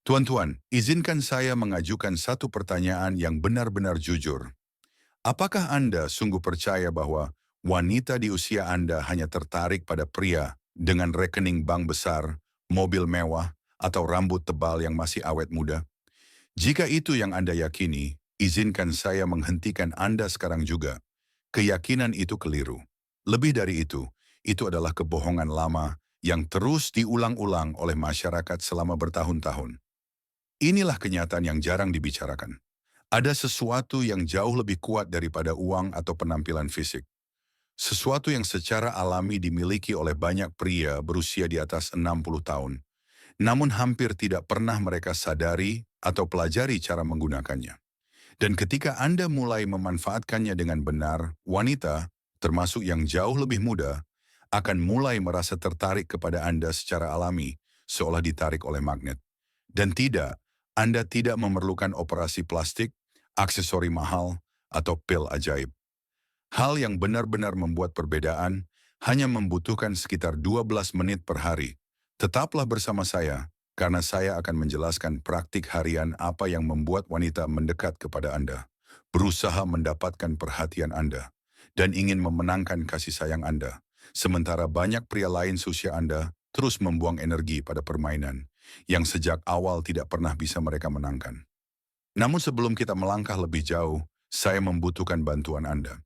Tuan-tuan, izinkan saya mengajukan satu pertanyaan yang benar-benar jujur. Apakah Anda sungguh percaya bahwa wanita di usia Anda hanya tertarik pada pria dengan rekening bank besar, mobil mewah, atau rambut tebal yang masih awet muda? Jika itu yang Anda yakini, izinkan saya menghentikan Anda sekarang juga. Keyakinan itu keliru. Lebih dari itu adalah kebohongan lama yang terus diulang-ulang oleh masyarakat selama bertahun-tahun. Inilah kenyataan yang jarang dibicarakan. Ada sesuatu yang jauh lebih kuat daripada uang atau penampilan fisik. Sesuatu yang secara alami dimiliki oleh banyak pria berusia di atas 60 tahun. Namun hampir tidak pernah mereka sadari atau pelajari cara menggunakannya. Dan ketika Anda mulai memanfaatkannya dengan benar, wanita, termasuk yang jauh lebih muda, akan mulai merasa tertarik kepada Anda secara alami, seolah ditarik oleh magnet. Dan tidak, Anda tidak memerlukan operasi plastik, aksesori mahal, atau pil ajaib. Hal yang benar-benar membuat perbedaan hanya membutuhkan sekitar 12 menit per hari. Tetaplah bersama saya, karena saya akan menjelaskan praktik harian apa yang membuat wanita mendekat kepada Anda, berusaha mendapatkan perhatian Anda, dan ingin memenangkan kasih sayang Anda. Sementara banyak pria lain seusia Anda terus membuang energi pada permainan yang sejak awal tidak pernah bisa mereka menangkan. Namun sebelum kita melangkah lebih jauh, saya membutuhkan bantuan Anda.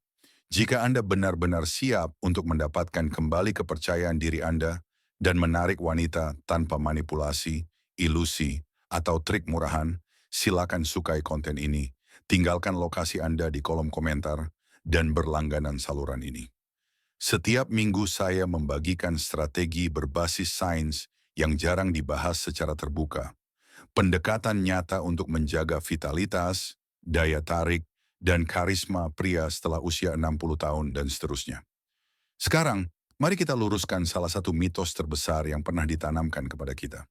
Jika Anda benar-benar siap untuk mendapatkan kembali kepercayaan diri Anda dan menarik wanita tanpa manipulasi, ilusi, atau trik murahan, silakan sukai konten ini, tinggalkan lokasi Anda di kolom komentar, dan berlangganan saluran ini. Setiap minggu saya membagikan strategi berbasis sains yang jarang dibahas secara terbuka. Pendekatan nyata untuk menjaga vitalitas, daya tarik, dan karisma pria setelah usia 60 tahun dan seterusnya. Sekarang, mari kita luruskan salah satu mitos terbesar yang pernah ditanamkan kepada kita.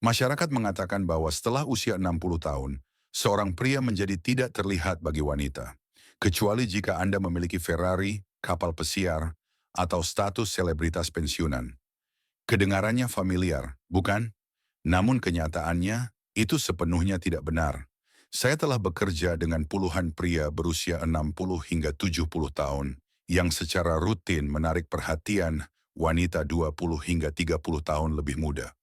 Masyarakat mengatakan bahwa setelah usia 60 tahun, seorang pria menjadi tidak terlihat bagi wanita. Kecuali jika Anda memiliki Ferrari, kapal pesiar, atau status selebritas pensiunan. Kedengarannya familiar, bukan? Namun kenyataannya, itu sepenuhnya tidak benar. Saya telah bekerja dengan puluhan pria berusia 60 hingga 70 tahun yang secara rutin menarik perhatian wanita 20 hingga 30 tahun lebih muda.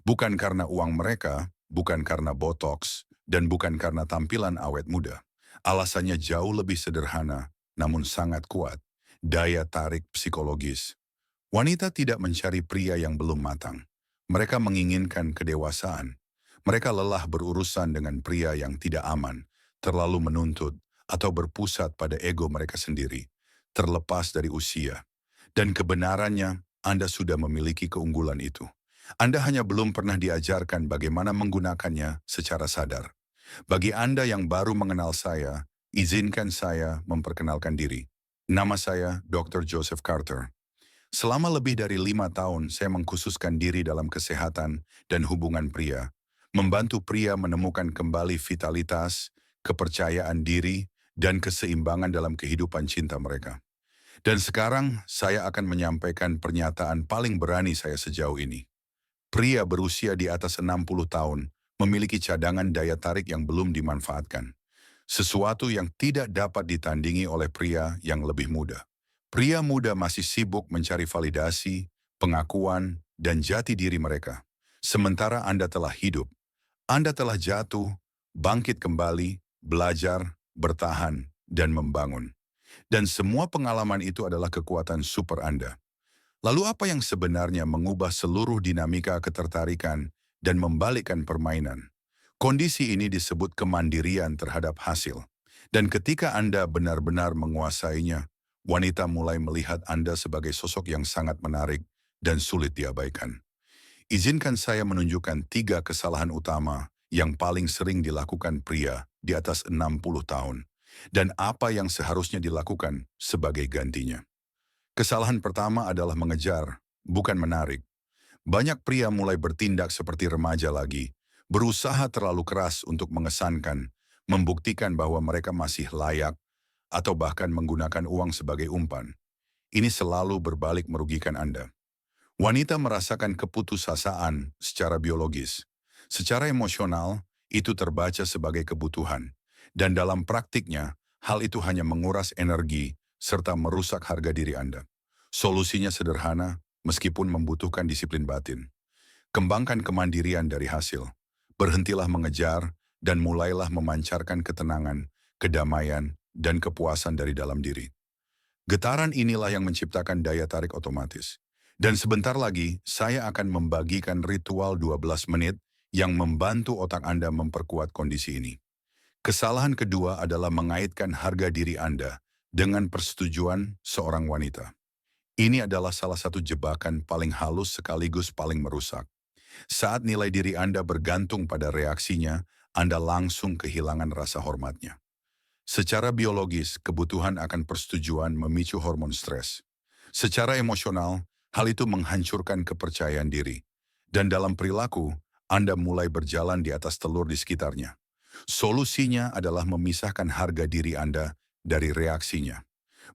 Bukan karena uang mereka, bukan karena botox, dan bukan karena tampilan awet muda. Alasannya jauh lebih sederhana, namun sangat kuat. Daya tarik psikologis. Wanita tidak mencari pria yang belum matang. Mereka menginginkan kedewasaan. Mereka lelah berurusan dengan pria yang tidak aman, terlalu menuntut, atau berpusat pada ego mereka sendiri, terlepas dari usia. Dan kebenarannya, Anda sudah memiliki keunggulan itu. Anda hanya belum pernah diajarkan bagaimana menggunakannya secara sadar. Bagi Anda yang baru mengenal saya, izinkan saya memperkenalkan diri. Nama saya Dr. Joseph Carter. Selama lebih dari 5 tahun, saya mengkhususkan diri dalam kesehatan dan hubungan pria, membantu pria menemukan kembali vitalitas, kepercayaan diri, dan keseimbangan dalam kehidupan cinta mereka. Dan sekarang, saya akan menyampaikan pernyataan paling berani saya sejauh ini. Pria berusia di atas 60 tahun memiliki cadangan daya tarik yang belum dimanfaatkan. Sesuatu yang tidak dapat ditandingi oleh pria yang lebih muda. Pria muda masih sibuk mencari validasi, pengakuan, dan jati diri mereka. Sementara Anda telah hidup, Anda telah jatuh, bangkit kembali, belajar, bertahan, dan membangun. Dan semua pengalaman itu adalah kekuatan super Anda. Lalu apa yang sebenarnya mengubah seluruh dinamika ketertarikan dan membalikkan permainan? Kondisi ini disebut kemandirian terhadap hasil. Dan ketika Anda benar-benar menguasainya, wanita mulai melihat Anda sebagai sosok yang sangat menarik dan sulit diabaikan. Izinkan saya menunjukkan 3 kesalahan utama yang paling sering dilakukan pria di atas 60 tahun. Dan apa yang seharusnya dilakukan sebagai gantinya. Kesalahan pertama adalah mengejar, bukan menarik. Banyak pria mulai bertindak seperti remaja lagi, berusaha terlalu keras untuk mengesankan, membuktikan bahwa mereka masih layak, atau bahkan menggunakan uang sebagai umpan. Ini selalu berbalik merugikan Anda. Wanita merasakan keputusasaan secara biologis. Secara emosional, itu terbaca sebagai kebutuhan. Dan dalam praktiknya, hal itu hanya menguras energi serta merusak harga diri Anda. Solusinya sederhana, meskipun membutuhkan disiplin batin. Kembangkan kemandirian dari hasil. Berhentilah mengejar dan mulailah memancarkan ketenangan, kedamaian, dan kepuasan dari dalam diri. Getaran inilah yang menciptakan daya tarik otomatis. Dan sebentar lagi, saya akan membagikan ritual 12 menit yang membantu otak Anda memperkuat kondisi ini. Kesalahan kedua adalah mengaitkan harga diri Anda dengan persetujuan seorang wanita. Ini adalah salah satu jebakan paling halus sekaligus paling merusak. Saat nilai diri Anda bergantung pada reaksinya, Anda langsung kehilangan rasa hormatnya. Secara biologis, kebutuhan akan persetujuan memicu hormon stres. Secara emosional, hal itu menghancurkan kepercayaan diri. Dan dalam perilaku, Anda mulai berjalan di atas telur di sekitarnya. Solusinya adalah memisahkan harga diri Anda dari reaksinya.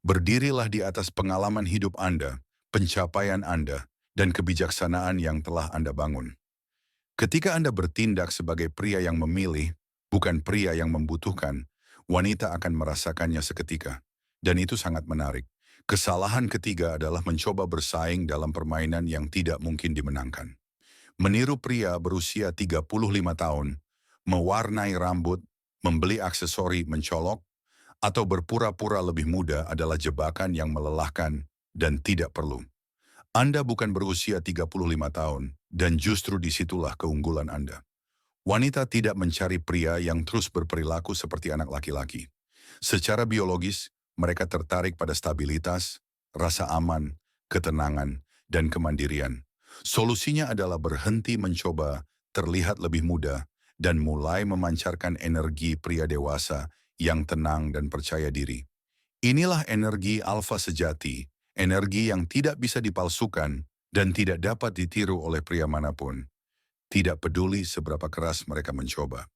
Berdirilah di atas pengalaman hidup Anda, pencapaian Anda, dan kebijaksanaan yang telah Anda bangun. Ketika Anda bertindak sebagai pria yang memilih, bukan pria yang membutuhkan, wanita akan merasakannya seketika. Dan itu sangat menarik. Kesalahan ketiga adalah mencoba bersaing dalam permainan yang tidak mungkin dimenangkan. Meniru pria berusia 35 tahun, mewarnai rambut, membeli aksesori mencolok, atau berpura-pura lebih muda adalah jebakan yang melelahkan dan tidak perlu. Anda bukan berusia 35 tahun, dan justru disitulah keunggulan Anda. Wanita tidak mencari pria yang terus berperilaku seperti anak laki-laki. Secara biologis, mereka tertarik pada stabilitas, rasa aman, ketenangan, dan kemandirian. Solusinya adalah berhenti mencoba terlihat lebih muda dan mulai memancarkan energi pria dewasa yang tenang dan percaya diri. Inilah energi alfa sejati, energi yang tidak bisa dipalsukan dan tidak dapat ditiru oleh pria manapun. Tidak peduli seberapa keras mereka mencoba.